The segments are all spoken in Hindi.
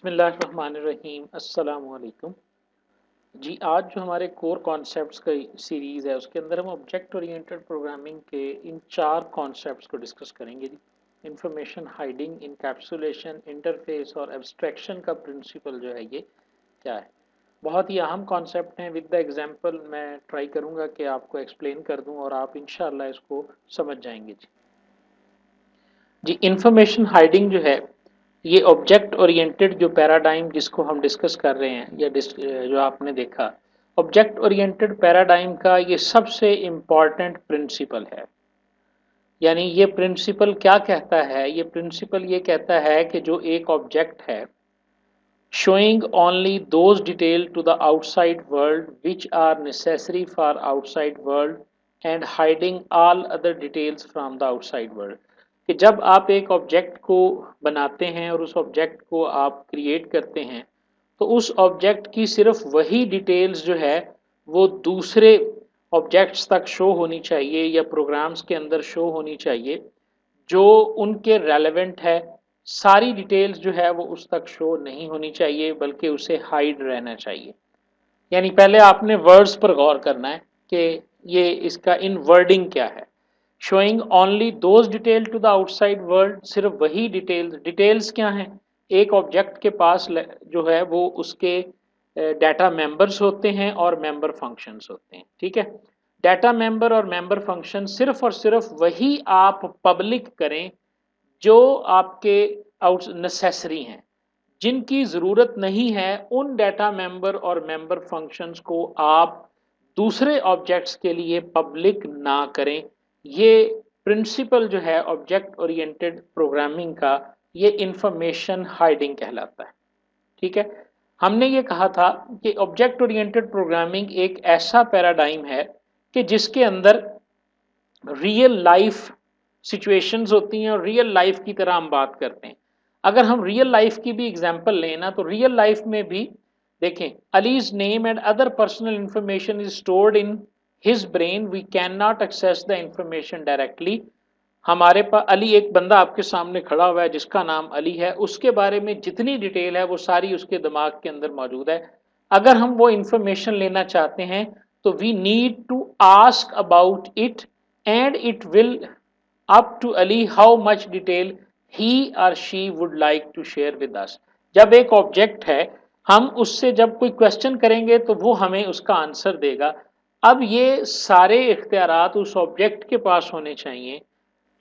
बिस्मिल्लाहिर्रहमानिर्रहीम अस्सलाम वालेकुम। जी, आज जो हमारे कोर कॉन्सेप्ट्स का सीरीज़ है उसके अंदर हम ऑब्जेक्ट ओरिएंटेड प्रोग्रामिंग के इन चार कॉन्सेप्ट्स को डिस्कस करेंगे जी। इंफॉर्मेशन हाइडिंग, इनकैप्सुलेशन, इंटरफेस और एब्स्ट्रैक्शन का प्रिंसिपल जो है ये क्या है। बहुत ही अहम कॉन्सेप्ट हैं। विद द एग्जांपल मैं ट्राई करूँगा कि आपको एक्सप्लेन कर दूँ और आप इंशाल्लाह इसको समझ जाएंगे जी। इंफॉर्मेशन हाइडिंग जो है ये ऑब्जेक्ट ओरिएंटेड जो पैराडाइम जिसको हम डिस्कस कर रहे हैं या जो आपने देखा, ऑब्जेक्ट ओरिएंटेड पैराडाइम का ये सबसे इम्पॉर्टेंट प्रिंसिपल है। यानी ये प्रिंसिपल क्या कहता है? ये प्रिंसिपल ये कहता है कि जो एक ऑब्जेक्ट है, showing only those details to the outside world which are necessary for outside world and hiding all other details from the outside world। कि जब आप एक ऑब्जेक्ट को बनाते हैं और उस ऑब्जेक्ट को आप क्रिएट करते हैं तो उस ऑब्जेक्ट की सिर्फ वही डिटेल्स जो है वो दूसरे ऑब्जेक्ट्स तक शो होनी चाहिए या प्रोग्राम्स के अंदर शो होनी चाहिए जो उनके रेलेवेंट है। सारी डिटेल्स जो है वो उस तक शो नहीं होनी चाहिए बल्कि उसे हाइड रहना चाहिए। यानी पहले आपने वर्ड्स पर गौर करना है कि ये इसका इन वर्डिंग क्या है। Showing only those detail to the outside world, सिर्फ वही डिटेल्स क्या हैं? एक ऑब्जेक्ट के पास जो है वो उसके डाटा मेंबर्स होते हैं और मेंबर फंक्शंस होते हैं, ठीक है। डाटा मेंबर और मेंबर फंक्शन सिर्फ और सिर्फ वही आप पब्लिक करें जो आपके आउट नेसेसरी हैं। जिनकी ज़रूरत नहीं है उन डाटा मेंबर और मेंबर फंक्शंस को आप दूसरे ऑब्जेक्ट्स के लिए पब्लिक ना करें। ये प्रिंसिपल जो है ऑब्जेक्ट ओरिएंटेड प्रोग्रामिंग का, ये इंफॉर्मेशन हाइडिंग कहलाता है, ठीक है। हमने ये कहा था कि ऑब्जेक्ट ओरिएंटेड प्रोग्रामिंग एक ऐसा पैराडाइम है कि जिसके अंदर रियल लाइफ सिचुएशंस होती हैं और रियल लाइफ की तरह हम बात करते हैं। अगर हम रियल लाइफ की भी एग्जांपल लें ना तो रियल लाइफ में भी देखें, Ali's name and other personal information is stored in his brain, we can not access the information directly. हमारे पास अली एक बंदा आपके सामने खड़ा हुआ है जिसका नाम अली है, उसके बारे में जितनी डिटेल है वो सारी उसके दिमाग के अंदर मौजूद है। अगर हम वो इंफॉर्मेशन लेना चाहते हैं तो we need to ask about it and it will up to Ali how much detail he और she would like to share with us. जब एक ऑब्जेक्ट है, हम उससे जब कोई क्वेश्चन करेंगे तो वो हमें उसका आंसर देगा। अब ये सारे इख्तियारात उस ऑब्जेक्ट के पास होने चाहिए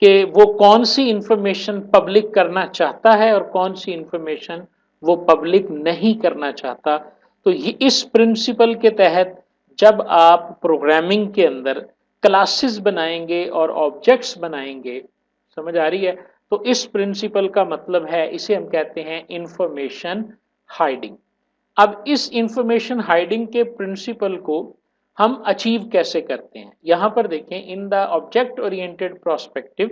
कि वो कौन सी इंफॉर्मेशन पब्लिक करना चाहता है और कौन सी इंफॉर्मेशन वो पब्लिक नहीं करना चाहता। तो ये इस प्रिंसिपल के तहत जब आप प्रोग्रामिंग के अंदर क्लासेस बनाएंगे और ऑब्जेक्ट्स बनाएंगे, समझ आ रही है? तो इस प्रिंसिपल का मतलब है, इसे हम कहते हैं इंफॉर्मेशन हाइडिंग। अब इस इंफॉर्मेशन हाइडिंग के प्रिंसिपल को हम अचीव कैसे करते हैं? यहां पर देखें, in the object oriented prospective,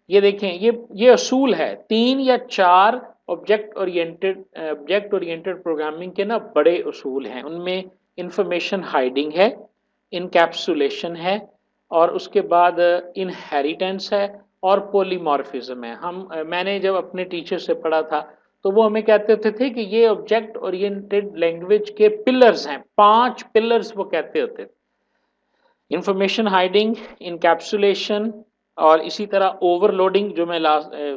ये देखें, ये असूल है। 3 या 4 ऑब्जेक्ट ओरिएंटेड प्रोग्रामिंग के ना बड़े असूल हैं। उनमें इंफॉर्मेशन हाइडिंग है, इनकैप्सुलेशन है और उसके बाद इनहेरिटेंस है और पॉलीमॉर्फिज्म है। मैंने जब अपने टीचर से पढ़ा था तो वो हमें कहते होते थे कि ये ऑब्जेक्ट ओरिएंटेड लैंग्वेज के पिलर्स हैं। 5 पिलर्स वो कहते होते थे, इंफॉर्मेशन हाइडिंग, इनकैप्सुलेशन और इसी तरह ओवरलोडिंग, जो मैं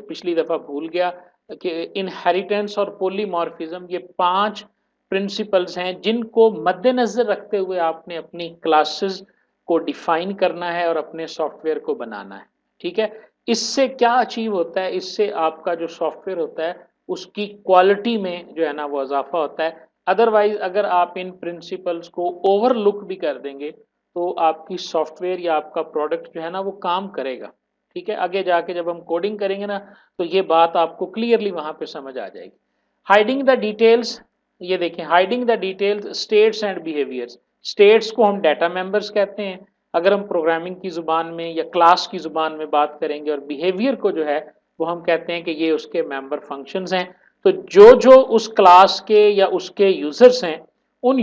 पिछली दफ़ा भूल गया, कि इनहेरिटेंस और पॉलीमॉर्फिज्म। ये 5 प्रिंसिपल्स हैं जिनको मद्देनज़र रखते हुए आपने अपनी क्लासेस को डिफाइन करना है और अपने सॉफ्टवेयर को बनाना है, ठीक है। इससे क्या अचीव होता है? इससे आपका जो सॉफ्टवेयर होता है उसकी क्वालिटी में जो है ना वो इजाफा होता है। अदरवाइज अगर आप इन प्रिंसिपल्स को ओवरलुक भी कर देंगे तो आपकी सॉफ्टवेयर या आपका प्रोडक्ट जो है ना वो काम करेगा, ठीक है। आगे जाके जब हम कोडिंग करेंगे ना तो ये बात आपको क्लियरली वहां पे समझ आ जाएगी। हाइडिंग द डिटेल्स, ये देखें, hiding the details states and behaviours. States को हम डाटा मेंबर्स कहते हैं अगर हम प्रोग्रामिंग की जुबान में या क्लास की जुबान में बात करेंगे, और बिहेवियर को जो है वो हम कहते हैं कि ये उसके मेंबर फंक्शंस हैं। तो जो जो उस क्लास के या उसके यूजर्स हैं, उन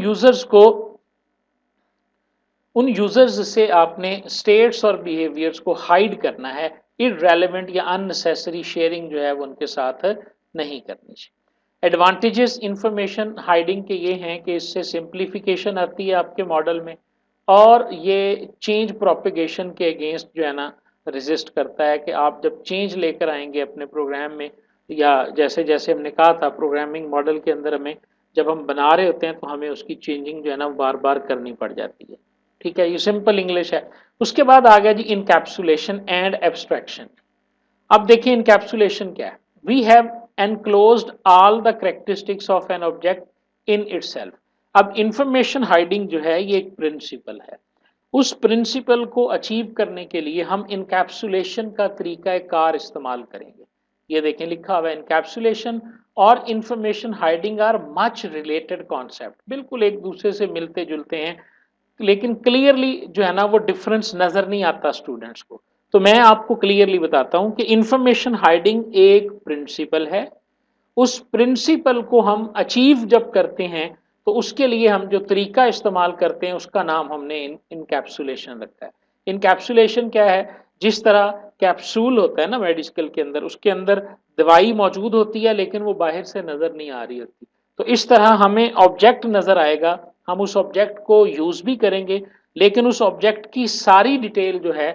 यूजर्स से आपने स्टेट्स और बिहेवियर्स को हाइड करना है। इररेलेवेंट या अननेसेसरी शेयरिंग जो है वो उनके साथ नहीं करनी चाहिए। एडवांटेजेस इंफॉर्मेशन हाइडिंग के ये हैं कि इससे सिंप्लीफिकेशन आती है आपके मॉडल में, और ये चेंज प्रोपिगेशन के अगेंस्ट जो है ना रेजिस्ट करता है कि आप जब चेंज लेकर आएंगे अपने प्रोग्राम में, या जैसे जैसे हमने कहा था प्रोग्रामिंग मॉडल के अंदर हमें जब हम बना रहे होते हैं तो हमें उसकी चेंजिंग जो है ना बार बार करनी पड़ जाती है। ठीक है, ये सिंपल इंग्लिश है। उसके बाद आ गया जी इनकैप्सुलेशन एंड एब्स्ट्रैक्शन। अब देखिए इनकैप्सुलेशन क्या है। We have enclosed all the characteristics of an object in itself. अब इंफॉर्मेशन हाइडिंग जो है ये एक प्रिंसिपल है। उस प्रिंसिपल को अचीव करने के लिए हम इनकैप्सुलेशन का तरीका कार इस्तेमाल करेंगे। ये देखें लिखा हुआ है इनकैप्सुलेशन और information hiding are much related concept, बिल्कुल एक दूसरे से मिलते जुलते हैं, लेकिन क्लियरली जो है ना वो डिफरेंस नजर नहीं आता स्टूडेंट्स को। तो मैं आपको क्लियरली बताता हूं कि इंफॉर्मेशन हाइडिंग एक प्रिंसिपल है। उस प्रिंसिपल को हम अचीव जब करते हैं तो उसके लिए हम जो तरीका इस्तेमाल करते हैं उसका नाम हमने इनकैप्सुलेशन रखा है। इनकैप्सुलेशन क्या है? जिस तरह कैप्सूल होता है ना मेडिकल के अंदर, उसके अंदर दवाई मौजूद होती है लेकिन वो बाहर से नजर नहीं आ रही होती, तो इस तरह हमें ऑब्जेक्ट नजर आएगा, हम उस ऑब्जेक्ट को यूज भी करेंगे, लेकिन उस ऑब्जेक्ट की सारी डिटेल जो है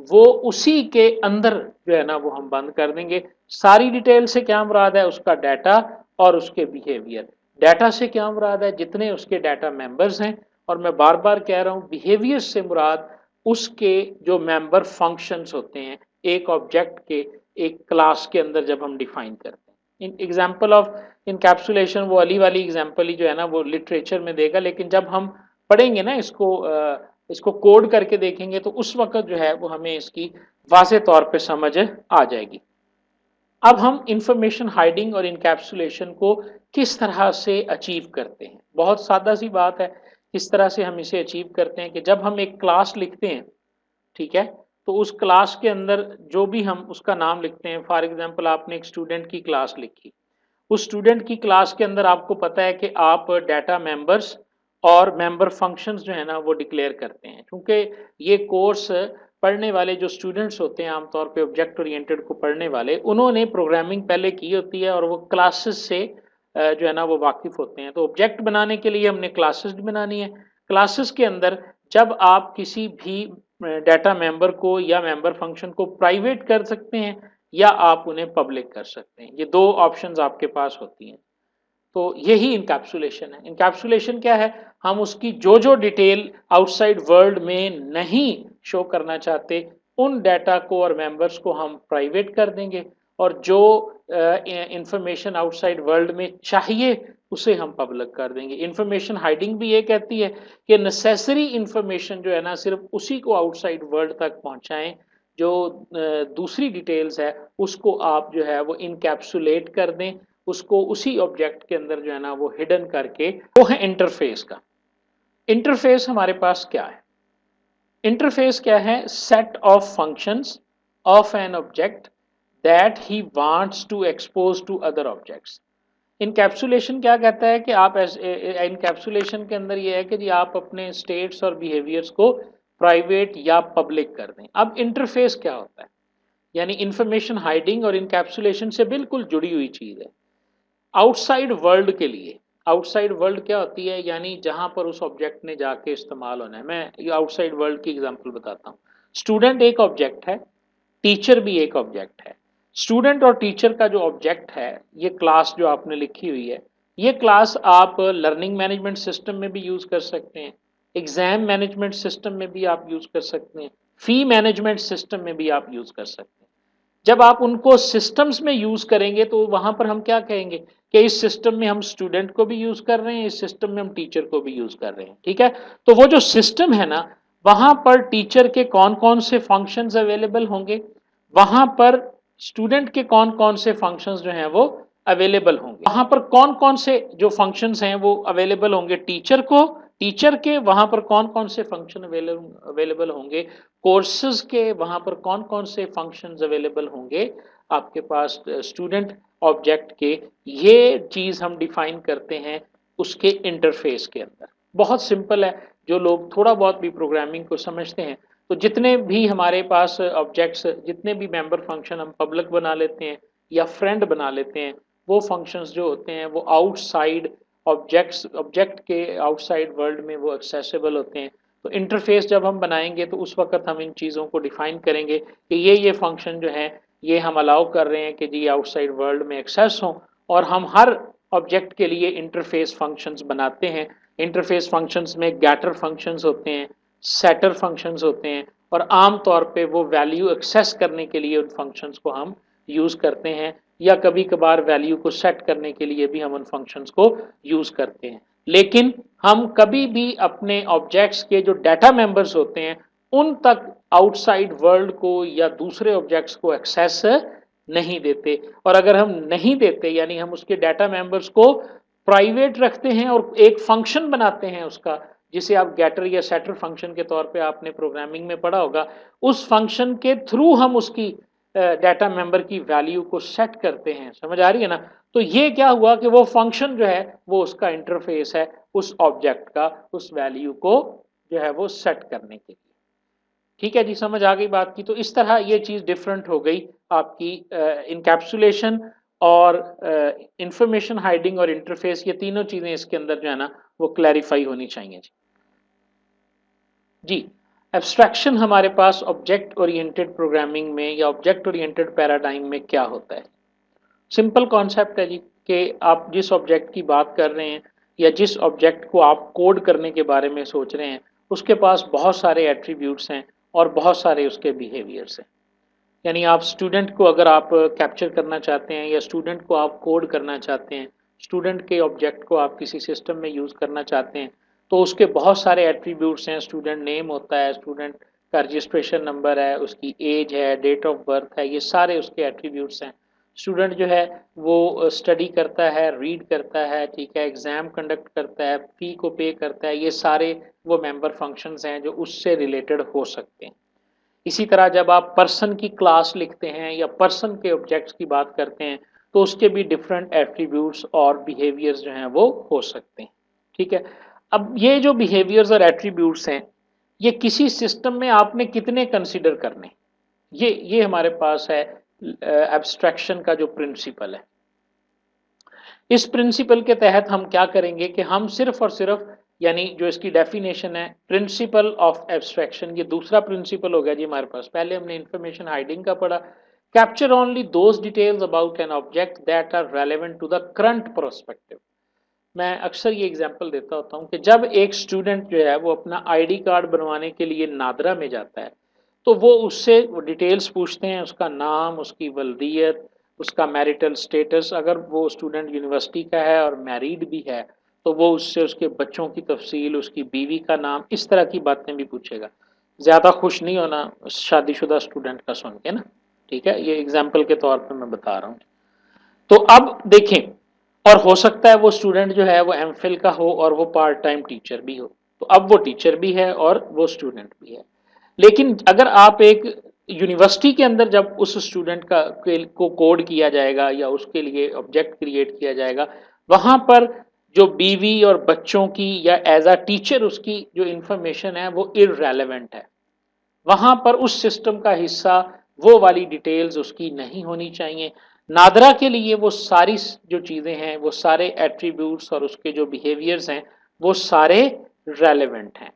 वो उसी के अंदर जो है ना वो हम बंद कर देंगे। सारी डिटेल से क्या मुराद है? उसका डाटा और उसके बिहेवियर। डाटा से क्या मुराद है? जितने उसके डाटा मेंबर्स हैं, और मैं बार बार कह रहा हूं बिहेवियर से मुराद उसके जो मेंबर फंक्शंस होते हैं एक ऑब्जेक्ट के एक क्लास के अंदर जब हम डिफाइन करते हैं। इन एग्जांपल ऑफ इनकैप्सुलेशन वो अली वाली एग्जांपल ही जो है ना वो लिटरेचर में देगा, लेकिन जब हम पढ़ेंगे ना इसको कोड करके देखेंगे तो उस वक्त जो है वो हमें इसकी वाज़ेह तौर पे समझ आ जाएगी। अब हम इंफॉर्मेशन हाइडिंग और इनकैप्सुलेशन को किस तरह से अचीव करते हैं? बहुत सादा सी बात है। किस तरह से हम इसे अचीव करते हैं कि जब हम एक क्लास लिखते हैं, ठीक है, तो उस क्लास के अंदर जो भी हम उसका नाम लिखते हैं, फॉर एग्जांपल आपने एक स्टूडेंट की क्लास लिखी, उस स्टूडेंट की क्लास के अंदर आपको पता है कि आप डाटा मेंबर्स और मेंबर फंक्शंस जो है ना वो डिक्लेयर करते हैं, क्योंकि ये कोर्स पढ़ने वाले जो स्टूडेंट्स होते हैं आमतौर पे ऑब्जेक्ट ओरिएंटेड को पढ़ने वाले, उन्होंने प्रोग्रामिंग पहले की होती है और वो क्लासेस से जो है ना वो वाकिफ होते हैं। तो ऑब्जेक्ट बनाने के लिए हमने क्लासेस बनानी है। क्लासेस के अंदर जब आप किसी भी डाटा मेंबर को या मेंबर फंक्शन को प्राइवेट कर सकते हैं या आप उन्हें पब्लिक कर सकते हैं, ये दो ऑप्शंस आपके पास होती हैं। तो यही इनकैप्सुलेशन है। इनकैप्सुलेशन क्या है? हम उसकी जो जो डिटेल आउटसाइड वर्ल्ड में नहीं शो करना चाहते उन डाटा को और मेंबर्स को हम प्राइवेट कर देंगे, और जो इंफॉर्मेशन आउटसाइड वर्ल्ड में चाहिए उसे हम पब्लिक कर देंगे। इंफॉर्मेशन हाइडिंग भी ये कहती है कि नेसेसरी इंफॉर्मेशन जो है ना सिर्फ उसी को आउटसाइड वर्ल्ड तक पहुंचाएं, जो दूसरी डिटेल्स है उसको आप जो है वो इनकैप्सुलेट कर दें, उसको उसी ऑब्जेक्ट के अंदर जो है ना वो हिडन करके। वो है इंटरफेस का। इंटरफेस हमारे पास क्या है? इंटरफेस क्या है? Set of functions of an object that he wants to expose to other objects. Encapsulation क्या कहता है कि आप इनकैप्सुलेशन के अंदर ये है कि जी आप अपने स्टेट्स और बिहेवियर्स को प्राइवेट या पब्लिक कर दें। अब इंटरफेस क्या होता है? यानी इंफॉर्मेशन हाइडिंग और इनकैप्सुलेशन से बिल्कुल जुड़ी हुई चीज है। आउटसाइड वर्ल्ड के लिए, आउटसाइड वर्ल्ड क्या होती है? यानी जहां पर उस ऑब्जेक्ट ने जाके इस्तेमाल होना है। मैं आउटसाइड वर्ल्ड की एग्जांपल बताता हूँ। स्टूडेंट एक ऑब्जेक्ट है, टीचर भी एक ऑब्जेक्ट है। स्टूडेंट और टीचर का जो ऑब्जेक्ट है, ये क्लास जो आपने लिखी हुई है, ये क्लास आप लर्निंग मैनेजमेंट सिस्टम में भी यूज कर सकते हैं, एग्जाम मैनेजमेंट सिस्टम में भी आप यूज कर सकते हैं, फी मैनेजमेंट सिस्टम में भी आप यूज कर सकते हैं। जब आप उनको सिस्टम्स में यूज करेंगे तो वहां पर हम क्या कहेंगे कि इस सिस्टम में हम स्टूडेंट को भी यूज कर रहे हैं, इस सिस्टम में हम टीचर को भी यूज कर रहे हैं। ठीक है, तो वो जो सिस्टम है ना, वहां पर टीचर के कौन कौन से फंक्शंस अवेलेबल होंगे, वहां पर स्टूडेंट के कौन कौन से फंक्शंस जो हैं वो अवेलेबल होंगे, वहां पर कौन कौन से जो फंक्शंस हैं वो अवेलेबल होंगे टीचर को, टीचर के वहां पर कौन कौन से फंक्शन अवेलेबल होंगे, कोर्सेज के वहां पर कौन कौन से फंक्शंस अवेलेबल होंगे आपके पास स्टूडेंट ऑब्जेक्ट के। ये चीज हम डिफाइन करते हैं उसके इंटरफेस के अंदर। बहुत सिंपल है। जो लोग थोड़ा बहुत भी प्रोग्रामिंग को समझते हैं, तो जितने भी हमारे पास ऑब्जेक्ट्स, जितने भी मेंबर फंक्शन हम पब्लिक बना लेते हैं या फ्रेंड बना लेते हैं, वो फंक्शंस जो होते हैं वो आउटसाइड ऑब्जेक्ट के आउटसाइड वर्ल्ड में वो एक्सेसिबल होते हैं। तो इंटरफेस जब हम बनाएंगे तो उस वक्त हम इन चीज़ों को डिफाइन करेंगे कि ये फंक्शन जो है ये हम अलाउ कर रहे हैं कि जी आउटसाइड वर्ल्ड में एक्सेस हो, और हम हर ऑब्जेक्ट के लिए इंटरफेस फंक्शंस बनाते हैं। इंटरफेस फंक्शंस में गैटर फंक्शंस होते हैं, सेटर फंक्शंस होते हैं, और आम तौर पे वो वैल्यू एक्सेस करने के लिए उन फंक्शंस को हम यूज़ करते हैं, या कभी कभार वैल्यू को सेट करने के लिए भी हम उन फंक्शंस को यूज़ करते हैं। लेकिन हम कभी भी अपने ऑब्जेक्ट्स के जो डाटा मेंबर्स होते हैं उन तक आउटसाइड वर्ल्ड को या दूसरे ऑब्जेक्ट्स को एक्सेस नहीं देते। और अगर हम नहीं देते यानी हम उसके डाटा मेंबर्स को प्राइवेट रखते हैं और एक फंक्शन बनाते हैं उसका, जिसे आप गेटर या सेटर फंक्शन के तौर पे आपने प्रोग्रामिंग में पढ़ा होगा, उस फंक्शन के थ्रू हम उसकी डाटा मेंबर की वैल्यू को सेट करते हैं। समझ आ रही है ना? तो ये क्या हुआ कि वो फंक्शन जो है वो उसका इंटरफेस है उस ऑब्जेक्ट का, उस वैल्यू को जो है वो सेट करने के लिए। ठीक है जी, समझ आ गई बात की? तो इस तरह ये चीज़ डिफरेंट हो गई आपकी इनकैप्सुलेशन और इंफॉर्मेशन हाइडिंग और इंटरफेस, ये तीनों चीज़ें इसके अंदर जो है ना वो क्लैरिफाई होनी चाहिए जी। जी, एब्स्ट्रैक्शन हमारे पास ऑब्जेक्ट ओरिएंटेड प्रोग्रामिंग में या ऑब्जेक्ट ओरिएंटेड पैराडाइम में क्या होता है? सिंपल कॉन्सेप्ट है जी कि आप जिस ऑब्जेक्ट की बात कर रहे हैं या जिस ऑब्जेक्ट को आप कोड करने के बारे में सोच रहे हैं उसके पास बहुत सारे एट्रीब्यूट्स हैं और बहुत सारे उसके बिहेवियर्स हैं। यानी आप स्टूडेंट को अगर आप कैप्चर करना चाहते हैं या स्टूडेंट को आप कोड करना चाहते हैं, स्टूडेंट के ऑब्जेक्ट को आप किसी सिस्टम में यूज़ करना चाहते हैं, तो उसके बहुत सारे एट्रीब्यूट्स हैं। स्टूडेंट नेम होता है, स्टूडेंट का रजिस्ट्रेशन नंबर है, उसकी एज है, डेट ऑफ बर्थ है, ये सारे उसके एट्रीब्यूट्स हैं। स्टूडेंट जो है वो स्टडी करता है, रीड करता है, ठीक है, एग्ज़ाम कंडक्ट करता है, फ़ी को पे करता है, ये सारे वो मेंबर फंक्शंस हैं जो उससे रिलेटेड हो सकते हैं। इसी तरह जब आप पर्सन की क्लास लिखते हैं या पर्सन के ऑब्जेक्ट्स की बात करते हैं तो उसके भी डिफरेंट एट्रीब्यूट्स और बिहेवियर्स जो हैं वो हो सकते हैं। ठीक है, अब ये जो बिहेवियर्स और एट्रीब्यूट्स हैं ये किसी सिस्टम में आपने कितने कंसीडर करने, ये हमारे पास है एब्स्ट्रैक्शन का जो प्रिंसिपल है। इस प्रिंसिपल के तहत हम क्या करेंगे कि हम सिर्फ और सिर्फ यानी जो इसकी डेफिनेशन है प्रिंसिपल ऑफ एब्स्ट्रैक्शन, ये दूसरा प्रिंसिपल हो गया जी हमारे पास। पहले हमने इंफॉर्मेशन हाइडिंग का पढ़ा, capture only those details about an object that are relevant to the current prospective. मैं अक्सर ये एग्जांपल देता होता हूँ कि जब एक स्टूडेंट जो है वो अपना आईडी कार्ड बनवाने के लिए नादरा में जाता है तो वो उससे वो डिटेल्स पूछते हैं, उसका नाम, उसकी वल्दियत, उसका मैरिटल स्टेटस, अगर वो स्टूडेंट यूनिवर्सिटी का है और मैरिड भी है तो वो उससे उसके बच्चों की तफसील, उसकी बीवी का नाम, इस तरह की बातें भी पूछेगा। ज़्यादा खुश नहीं होना शादीशुदा स्टूडेंट का सुन के ना, ठीक है, ये एग्जाम्पल के तौर पर मैं बता रहा हूँ। तो अब देखें, और हो सकता है वो स्टूडेंट जो है वो एमफिल का हो और वो पार्ट टाइम टीचर भी हो, तो अब वो टीचर भी है और वो स्टूडेंट भी है। लेकिन अगर आप एक यूनिवर्सिटी के अंदर जब उस स्टूडेंट का को कोड किया जाएगा या उसके लिए ऑब्जेक्ट क्रिएट किया जाएगा, वहां पर जो बीवी और बच्चों की या एज अ टीचर उसकी जो इंफॉर्मेशन है वो इररेलेवेंट है। वहां पर उस सिस्टम का हिस्सा वो वाली डिटेल्स उसकी नहीं होनी चाहिए। नादरा के लिए वो सारी जो चीज़ें हैं, वो सारे एट्रीब्यूट्स और उसके जो बिहेवियर्स हैं वो सारे रेलेवेंट हैं।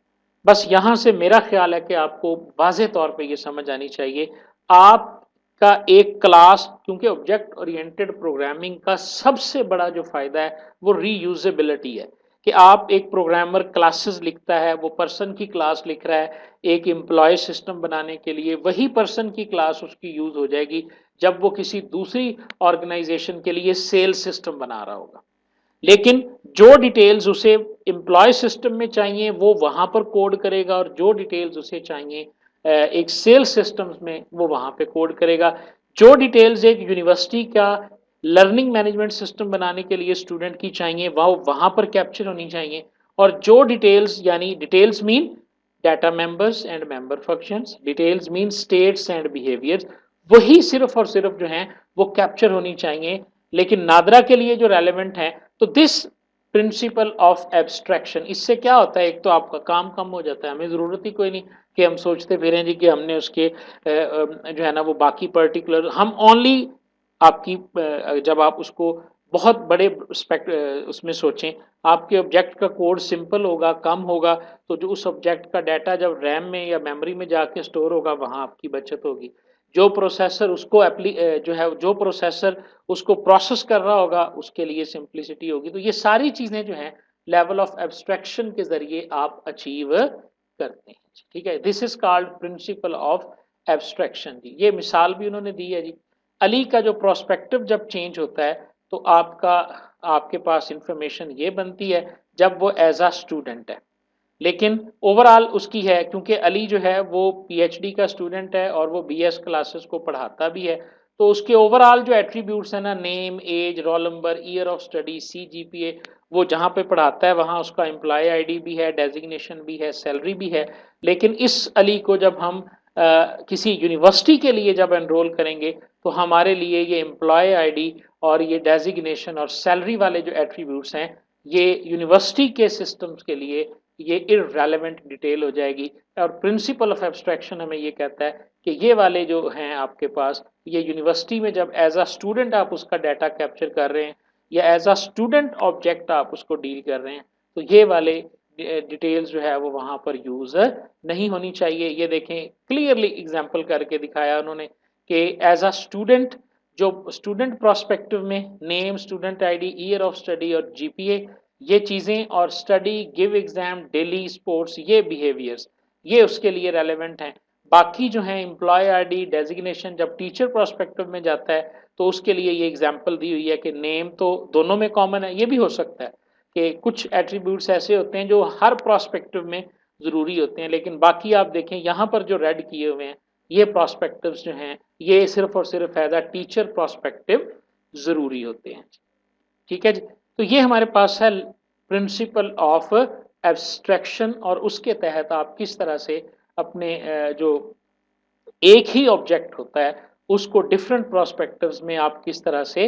बस यहाँ से मेरा ख्याल है कि आपको वाज़ेह तौर पे ये समझ आनी चाहिए। आपका एक क्लास, क्योंकि ऑब्जेक्ट ओरिएंटेड प्रोग्रामिंग का सबसे बड़ा जो फ़ायदा है वो रीयूजेबिलिटी है कि आप एक प्रोग्रामर क्लासेस लिखता है, वो पर्सन की क्लास लिख रहा है, एक एम्प्लॉय सिस्टम बनाने के लिए वही पर्सन की क्लास उसकी यूज हो जाएगी जब वो किसी दूसरी ऑर्गेनाइजेशन के लिए सेल्स सिस्टम बना रहा होगा। लेकिन जो डिटेल्स उसे एम्प्लॉय सिस्टम में चाहिए वो वहां पर कोड करेगा, और जो डिटेल्स उसे चाहिए एक सेल्स सिस्टम में वो वहां पे कोड करेगा। जो डिटेल्स एक यूनिवर्सिटी का लर्निंग मैनेजमेंट सिस्टम बनाने के लिए स्टूडेंट की चाहिए वह वहां पर कैप्चर होनी चाहिए। और जो डिटेल्स, यानी details mean data members and member functions, details mean states and behaviours, वही सिर्फ और सिर्फ जो है वो कैप्चर होनी चाहिए। लेकिन नादरा के लिए जो रेलेवेंट है, तो दिस प्रिंसिपल ऑफ एब्स्ट्रैक्शन, इससे क्या होता है, एक तो आपका काम कम हो जाता है, हमें ज़रूरत ही कोई नहीं कि हम सोचते फिरें जी कि हमने उसके जो है ना वो बाकी पर्टिकुलर, हम ओनली आपकी जब आप उसको बहुत बड़े उसमें सोचें। आपके ऑब्जेक्ट का कोड सिंपल होगा, कम होगा, तो जो उस ऑब्जेक्ट का डाटा जब रैम में या मेमोरी में जाके स्टोर होगा, वहाँ आपकी बचत होगी। जो प्रोसेसर उसको जो है जो प्रोसेसर उसको प्रोसेस कर रहा होगा, उसके लिए सिंप्लिसिटी होगी। तो ये सारी चीज़ें जो हैं लेवल ऑफ एब्स्ट्रैक्शन के ज़रिए आप अचीव करते हैं। ठीक है? This is called principle of abstraction जी। ये मिसाल भी उन्होंने दी है जी। अली का जो प्रोस्पेक्टिव जब चेंज होता है, तो आपके पास इंफॉर्मेशन ये बनती है जब वो एज अ स्टूडेंट है। लेकिन ओवरऑल उसकी है, क्योंकि अली जो है वो पीएचडी का स्टूडेंट है और वो बीएस क्लासेस को पढ़ाता भी है, तो उसके ओवरऑल जो एट्रीब्यूट्स है ना, name, age, roll number, year of study, CGPA, वो जहाँ पे पढ़ाता है वहाँ उसका एम्प्लॉय आईडी भी है, डेजिग्नेशन भी है, सैलरी भी है। लेकिन इस अली को जब हम किसी यूनिवर्सिटी के लिए जब एनरोल करेंगे, तो हमारे लिए ये एम्प्लॉय आईडी और ये डेजिग्नेशन और सैलरी वाले जो एट्रीब्यूट्स हैं, ये यूनिवर्सिटी के सिस्टम्स के लिए ये इररेलेवेंट डिटेल हो जाएगी। और प्रिंसिपल ऑफ एब्स्ट्रैक्शन हमें ये कहता है कि ये वाले जो हैं आपके पास, ये यूनिवर्सिटी में जब एज अ स्टूडेंट आप उसका डाटा कैप्चर कर रहे हैं या एज अ स्टूडेंट ऑब्जेक्ट आप उसको डील कर रहे हैं, तो ये वाले डिटेल्स जो है वो वहाँ पर यूज नहीं होनी चाहिए। ये देखें, क्लियरली एग्जांपल करके दिखाया उन्होंने कि एज अ स्टूडेंट, जो स्टूडेंट प्रोस्पेक्टिव में name, student ID, year of study और जीपीए, ये चीज़ें, और study, give exam, daily, sports, ये बिहेवियर्स, ये उसके लिए रेलेवेंट हैं। बाकी जो है एम्प्लॉय आईडी, डेजिग्नेशन, जब टीचर प्रोस्पेक्टिव में जाता है, तो उसके लिए ये एग्जांपल दी हुई है कि नेम तो दोनों में कॉमन है। ये भी हो सकता है कि कुछ एट्रीब्यूट्स ऐसे होते हैं जो हर प्रोस्पेक्टिव में ज़रूरी होते हैं, लेकिन बाकी आप देखें यहाँ पर जो रेड किए हुए हैं, ये प्रोस्पेक्टिव्स जो हैं, ये सिर्फ और सिर्फ एज अ टीचर प्रोस्पेक्टिव ज़रूरी होते हैं। ठीक है जी। तो ये हमारे पास है प्रिंसिपल ऑफ एब्स्ट्रैक्शन, और उसके तहत आप किस तरह से अपने जो एक ही ऑब्जेक्ट होता है उसको डिफरेंट प्रोस्पेक्टिव्स में आप किस तरह से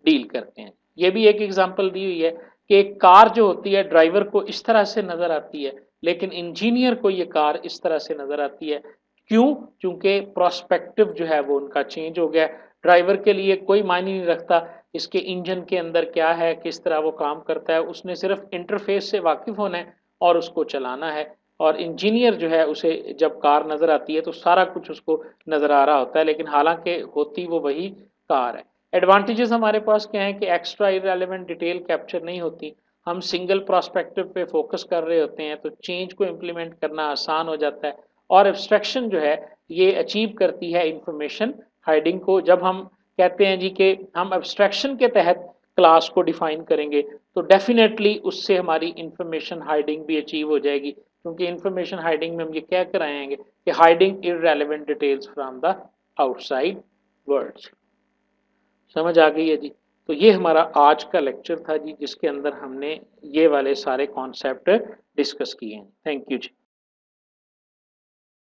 डील करते हैं। ये भी एक एग्जांपल दी हुई है कि एक कार जो होती है ड्राइवर को इस तरह से नजर आती है, लेकिन इंजीनियर को ये कार इस तरह से नजर आती है। क्यों? क्योंकि प्रोस्पेक्टिव जो है वो उनका चेंज हो गया। ड्राइवर के लिए कोई मायने नहीं रखता इसके इंजन के अंदर क्या है, किस तरह वो काम करता है, उसने सिर्फ इंटरफेस से वाकिफ होना है और उसको चलाना है। और इंजीनियर जो है उसे जब कार नजर आती है तो सारा कुछ उसको नजर आ रहा होता है, लेकिन हालांकि होती वो वही कार है। एडवांटेजेस हमारे पास क्या है कि एक्स्ट्रा इरेलेवेंट डिटेल कैप्चर नहीं होती, हम सिंगल प्रोस्पेक्टिव पे फोकस कर रहे होते हैं, तो चेंज को इम्प्लीमेंट करना आसान हो जाता है। और एब्स्ट्रैक्शन जो है ये अचीव करती है इंफॉर्मेशन हाइडिंग को। जब हम कहते हैं जी कि हम एब्स्ट्रैक्शन के तहत क्लास को डिफाइन करेंगे, तो डेफिनेटली उससे हमारी इंफॉर्मेशन हाइडिंग भी अचीव हो जाएगी, क्योंकि इंफॉर्मेशन हाइडिंग में हम ये क्या कराएंगे कि hiding irrelevant details from the outside world. समझ आ गई है जी। तो ये हमारा आज का लेक्चर था जी, जिसके अंदर हमने ये वाले सारे कॉन्सेप्ट डिस्कस किए हैं। Thank you ji.